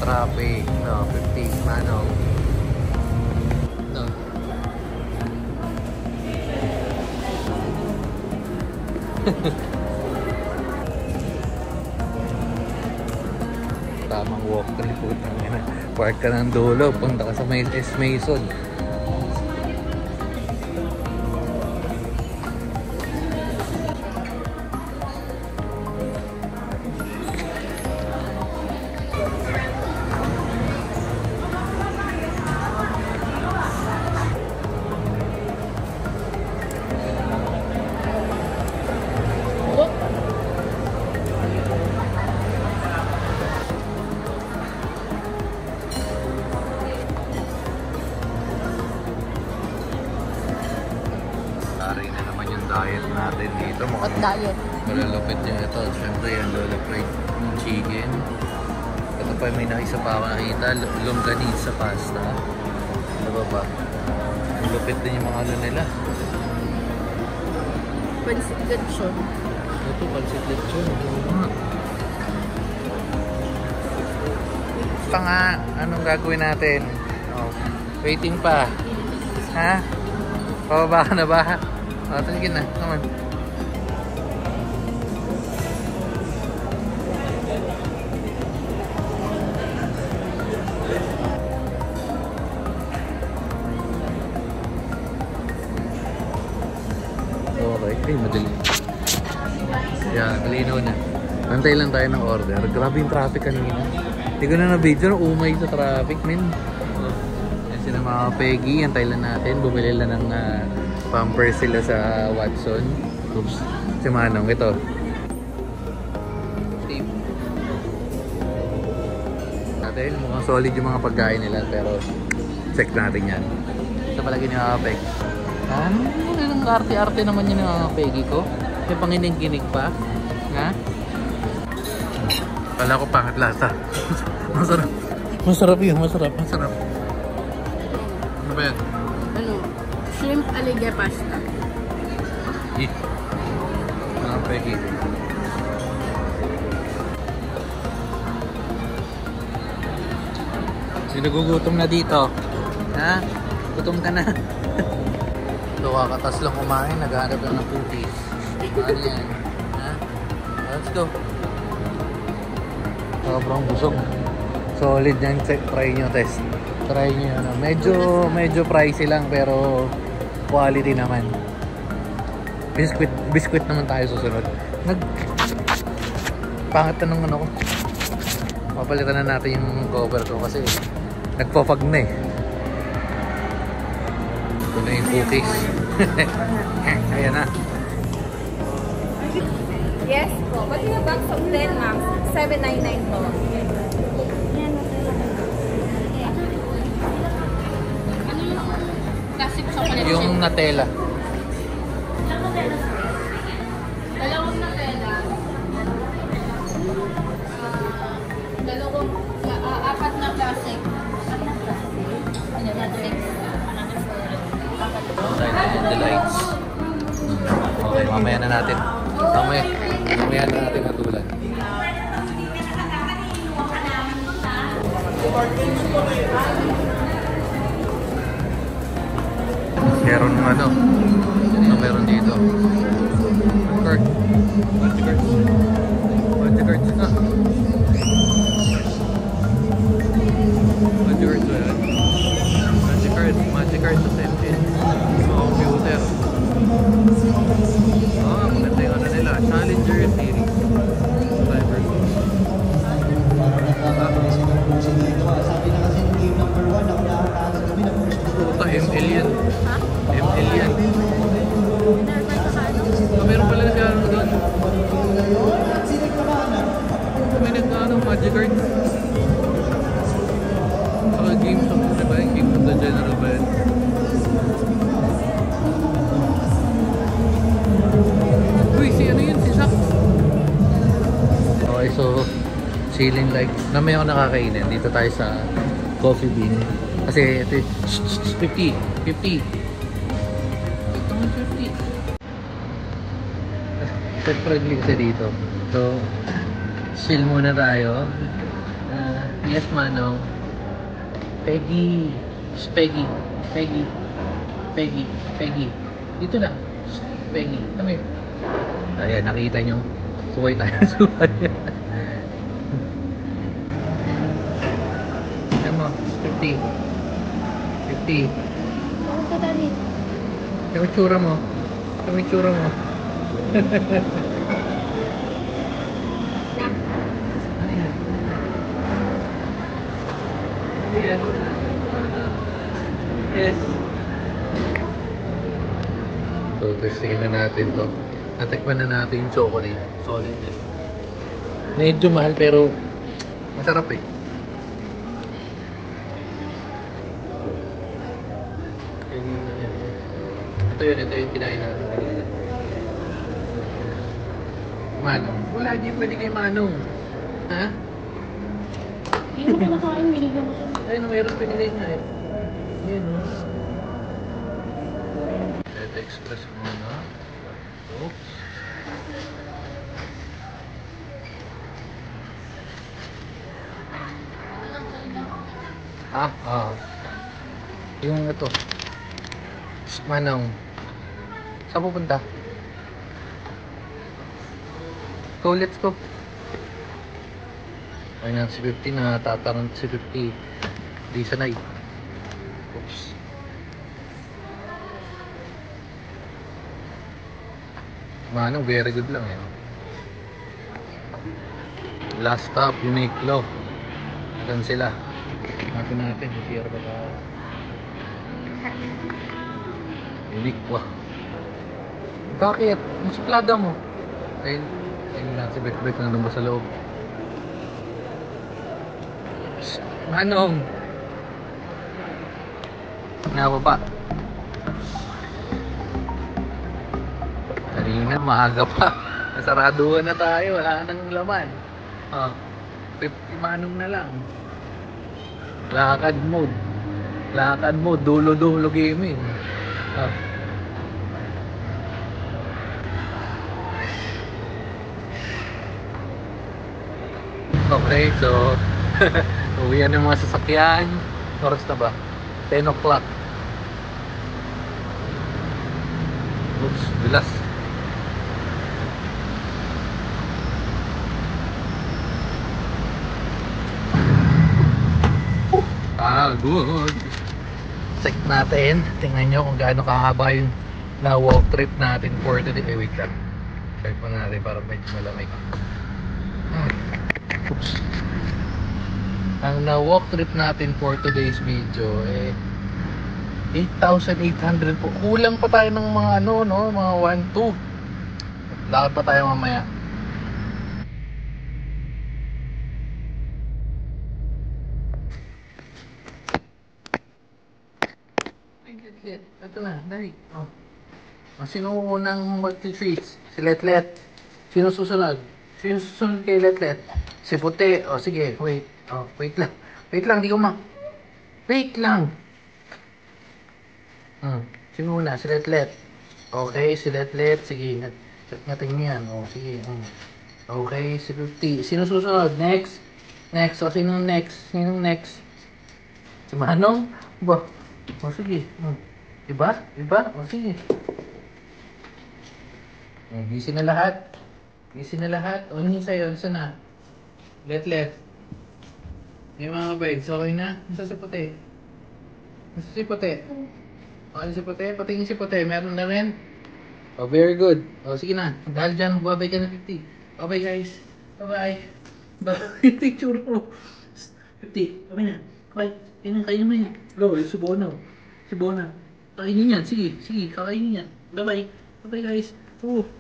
traffic. No, 50 manong. No. Tamang walk ka rin po. Park ka ng dulo, punta ka sa S. Mason. Diet natin dito. What diet? Malalupit niya ito. Siyempre yung Lola Fried chicken. Ito pa may nakisa pa ako nakita. Longganisa pasta. Ano ba? Lupit din yung mga ano nila. Pansit lechon. Ito, pansit lechon. Ito nga. Anong gagawin natin? Oh, waiting pa. Ha? Pababa ka na ba? Oh, sige na. Come on. Okay. Ay, madali. Yeah, malinaw na. Antay lang tayo ng order. Grabe yung traffic kanina. Hindi ko na na-video na umay sa traffic, men. Yan sila mga Peggy. Antay lang natin. Bumili lang ng pampers sila sa Watson. Oops. Si Manong, ito. Steve. Natin, mukhang solid yung mga pagkain nila. Pero, check natin yan. Ito palagi ni mga Peg. Anong arte-arte naman yun ng mga Peggy ko? May panginig-ginig pa. Ha? Kala ko pangat lasa. Masarap. Masarap yun, masarap. Masarap. Ano ba yan? Ano? Shrimp aligre pasta. Mga Peggy. Sinagugutom na dito. Ha? Gutom ka na. So, kakatas lang kumain. Naghanap lang ng cookies. Ano yan? Ha? Let's go. Sobrang busog. Solid yan. Try nyo, test. Try nyo yan. Medyo pricey lang pero quality naman. Biscuit naman tayo susunod. Pangit na nung ano ko. Mapalitan na natin yung cover ko kasi nagpo-fog na eh. Ito na yung cookies. Ayan na. Yes po. But yung box of 10 ma'am, 799 po. Yung Nutella. Dalawang Nutella. Apat na plastic. Delights. Okay, mamaya na natin. Mamaya na natin hatulan. Meron ano meron dito. Cards na. Magic cards sa template. Computer. Maganda yung ano nila. Challenger Series. Driver. Puta, ML yan. ML yan. Meron pala nag-ano doon. May nag-ano, Magic cards. Games of the ba? Games of the General ba yan? Uy, si ano yun? Si Zach. Okay, so chilling like namay ako nakakainin. Dito tayo sa Coffee Bean. Kasi ito 50. Ito mo 50. Pet friendly kasi dito. So chill muna tayo. Yes, Manong. Peggy. Shh, Peggy. Peggy. Peggy. Peggy. Dito lang. Shh, Peggy. Come here. Ayan, nakita nyo. Suway tayo. Suway. Ayan mo. 50. 50. Bakit ka dali? Yung itsura mo. Yung itsura mo. Yes. So, testingin na natin to. Natikman na natin yung chocolate. Solid eh. Medyo mahal pero masarap eh. Ito yung kinain natin kanina. Manong? Wala, di pwede kay Manong. Ha? Hindi mo kinakain, binigyan mo siya. Ayun, mayroon pinili nga eh. Ayan o. Let express muna. Oops. Yung ito. Manong. Saan pupunta? Go, let's go. Ayun si 50 na tatarang si 50. Di sanay. Oops. Manong, very good lang eh. Last stop, Uniqlo. Saan sila? Natin natin, share ba ka? Uniqlo. Bakit? Mas plada mo. Ayun lang si Bekbek na lumabas sa loob. Manong! Nababa. Kanina, maaga pa. Nasaraduhan na tayo. Wala nang laman. 50 Manong na lang. Lakad mode. Lakad mode. Dulo-dulo gaming. Okay, so uwian ng mga sasakyan. Oras na ba? 10 o'clock. Oops, bilas. Good. Check natin. Tingnan nyo kung gaano kahaba yung na-walk trip natin for today. Wait lang. Check pa natin para medyo malamig. Oops. Ang na-walk trip natin for today's video eh 8,800 po. Kulang pa tayo ng mga mga 1-2. Lakad pa tayo mamaya. Ito na, dali. Sino unang mag-treats? Si Letlet. Sino susunod? Sino susunod kay Letlet? Si Puti. Sige, wait. Wait lang. Wait lang, di ko wait lang. Sino una? Si Letlet. Okay, si Letlet. Sige, check natin yan. Sige. Okay, si 50. Sino susunod? Next. Next. Sino next? Sino next? Si Manong? Ba? Sige. Iba? Sige. Gising na lahat. Ano sa'yo? Saan na? Letlet. Yung mga bags, okay na? Nasa si Puti? Okay si Puti? Patingin si Puti. Meron na rin? Very good. Sige na. Dahil dyan, babay ka na 50. Bye guys. Bye. Bye. Picture mo. 50. Bye na. Bye. Kainin mo yan. Go, si Bona. Kainin yan. Sige. Kakainin yan. Bye. Bye guys. Upo.